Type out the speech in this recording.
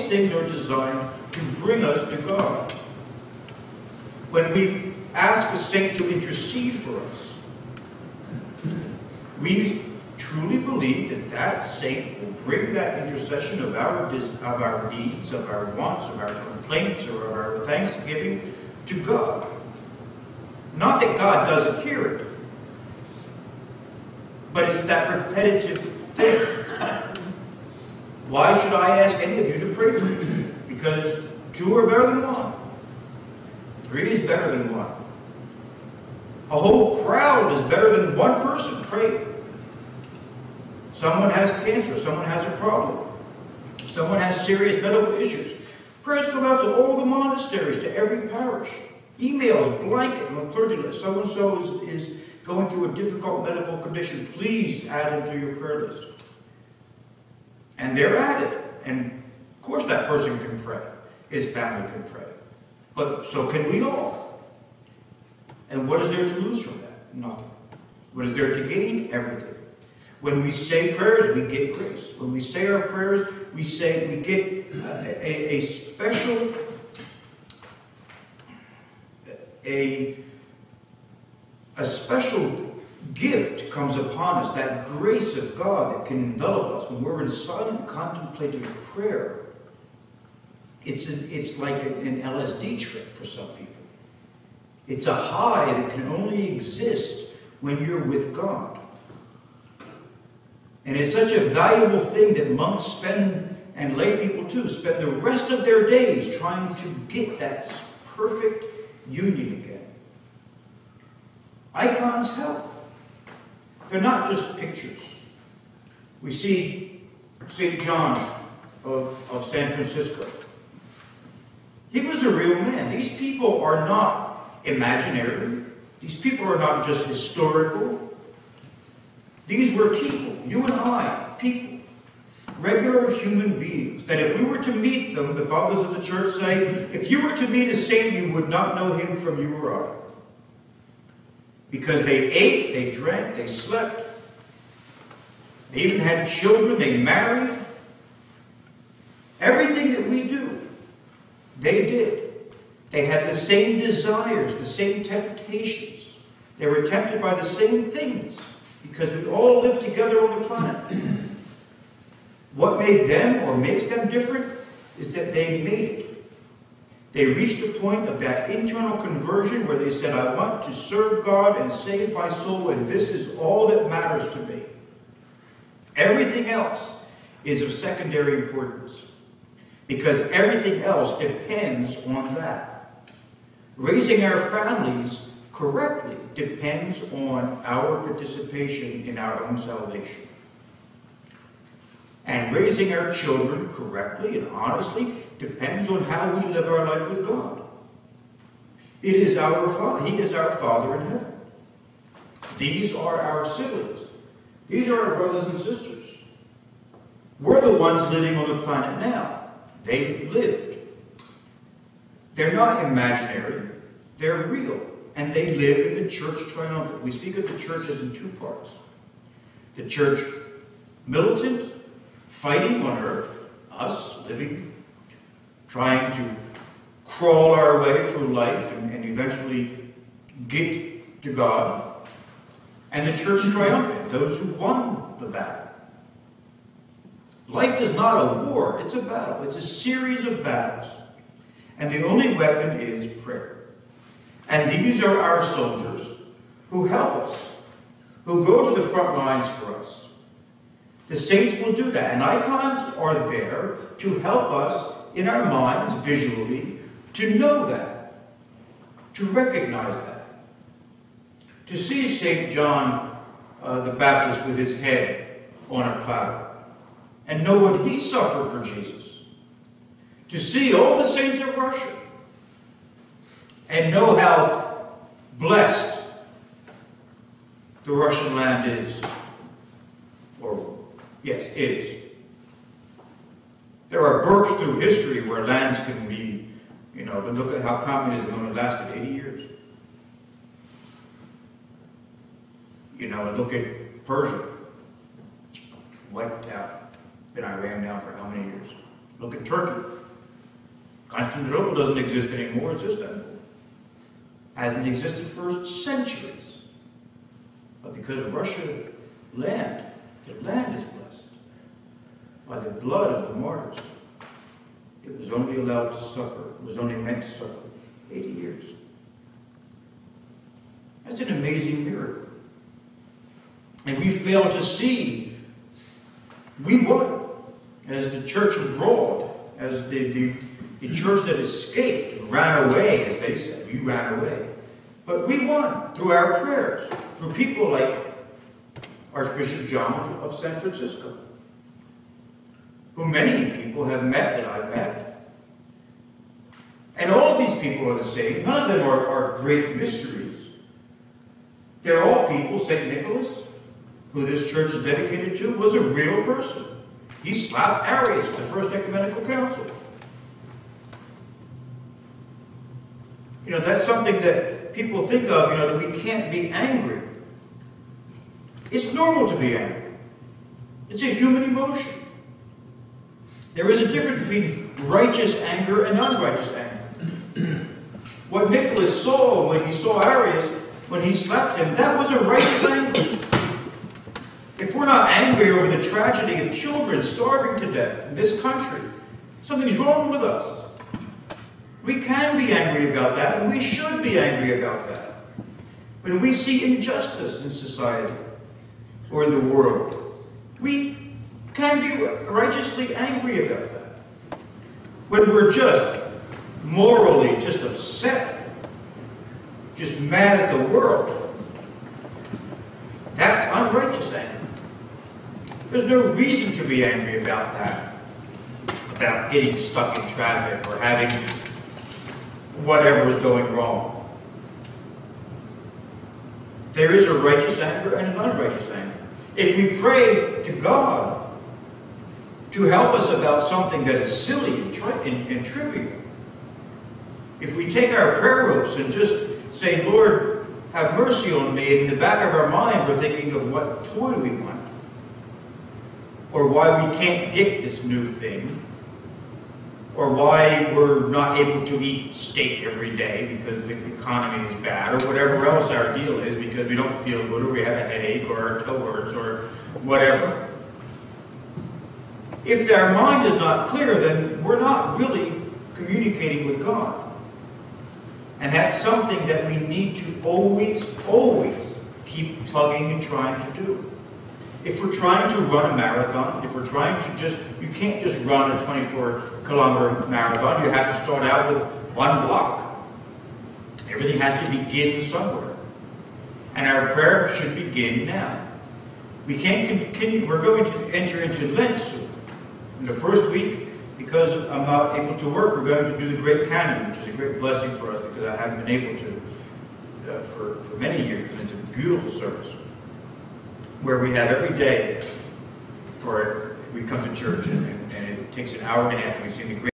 these things are designed to bring us to God. When we ask a saint to intercede for us, we truly believe that that saint will bring that intercession of our needs, of our wants, of our complaints, or of our thanksgiving to God. Not that God doesn't hear it, but it's that repetitive thing. Why should I ask any of you to pray for me? Because two are better than one. Three is better than one. A whole crowd is better than one person praying. Someone has cancer. Someone has a problem. Someone has serious medical issues. Prayers go out to all the monasteries, to every parish. Emails, blanket, on the clergy list. So-and-so is going through a difficult medical condition. Please add him to your prayer list. And they're at it. And of course that person can pray. His family can pray. But so can we all. And what is there to lose from that? Nothing. What is there to gain? Everything. When we say prayers, we get grace. When we say our prayers, we get a special gift comes upon us, that grace of God that can envelop us when we're in silent contemplative prayer. It's like an LSD trip for some people. It's a high that can only exist when you're with God. And it's such a valuable thing that monks spend, and lay people too, spend the rest of their days trying to get that perfect union again. Icons help. They're not just pictures. We see St. John of San Francisco. He was a real man. These people are not imaginary. These people are not just historical. These were people, you and I, people, regular human beings, that if we were to meet them, the fathers of the church say, if you were to meet a saint, you would not know him from you or I. Because they ate, they drank, they slept. They even had children, they married. Everything that we do, they did. They had the same desires, the same temptations. They were tempted by the same things. Because we all live together on the planet. What made them or makes them different is that they made it. They reached a point of that internal conversion where they said, I want to serve God and save my soul, and this is all that matters to me. Everything else is of secondary importance. Because everything else depends on that. Raising our families correctly depends on our participation in our own salvation. And raising our children correctly and honestly depends on how we live our life with God. It is our Father. He is our Father in heaven. These are our siblings. These are our brothers and sisters. We're the ones living on the planet now. They lived. They're not imaginary. They're real. And they live in the church triumphant. We speak of the church as in two parts. The church militant, fighting on earth, us living, trying to crawl our way through life and eventually get to God. And the church triumphant, those who won the battle. Life is not a war, it's a battle. It's a series of battles. And the only weapon is prayer. And these are our soldiers who help us, who go to the front lines for us. The saints will do that. And icons are there to help us in our minds, visually, to know that, to recognize that. To see St. John the Baptist with his head on a platter and know what he suffered for Jesus. To see all the saints of Russia and know how blessed the Russian land is. Or, yes, is. There are bursts through history where lands can be, but look at how communism only lasted 80 years. And look at Persia. Wiped out. Been Iran now for how many years? Look at Turkey. Constantinople doesn't exist anymore, it's Istanbul. Hasn't existed for centuries. But because Russia the land is blessed by the blood of the martyrs. It was only allowed to suffer, it was only meant to suffer 80 years. That's an amazing miracle. And we fail to see, we won, as the church abroad, as the church that escaped, ran away, as they said. You ran away. But we won through our prayers, through people like Archbishop John of San Francisco, who many people have met that I've met. And all of these people are the same. None of them are great mysteries. They're all people. St. Nicholas, who this church is dedicated to, was a real person. He slapped Arius at the First Ecumenical Council. You know, that's something that people think of, you know, that we can't be angry. It's normal to be angry. It's a human emotion. There is a difference between righteous anger and unrighteous anger. What Nicholas saw when he saw Arius, when he slapped him, that was a righteous anger. If we're not angry over the tragedy of children starving to death in this country, something's wrong with us. We can be angry about that, and we should be angry about that. When we see injustice in society or in the world, we can be righteously angry about that. When we're just morally just upset, just mad at the world, that's unrighteous anger. There's no reason to be angry about that, about getting stuck in traffic or having whatever is going wrong. There is a righteous anger and an unrighteous anger. If we pray to God to help us about something that is silly and trivial, if we take our prayer ropes and just say, Lord, have mercy on me, and in the back of our mind we're thinking of what toy we want, or why we can't get this new thing, or why we're not able to eat steak every day because the economy is bad, or whatever else our deal is because we don't feel good, or we have a headache, or our toe hurts, or whatever. If our mind is not clear, then we're not really communicating with God. And that's something that we need to always, always keep plugging and trying to do. If we're trying to run a marathon, if we're trying to you can't just run a 24-kilometer marathon. You have to start out with one block. Everything has to begin somewhere. And our prayer should begin now. We can't continue. We're going to enter into Lent soon. In the first week, because I'm not able to work, we're going to do the Great Canon, which is a great blessing for us because I haven't been able to for many years. And it's a beautiful service where we have every day for it. We come to church and it takes an hour and a half and we sing the Great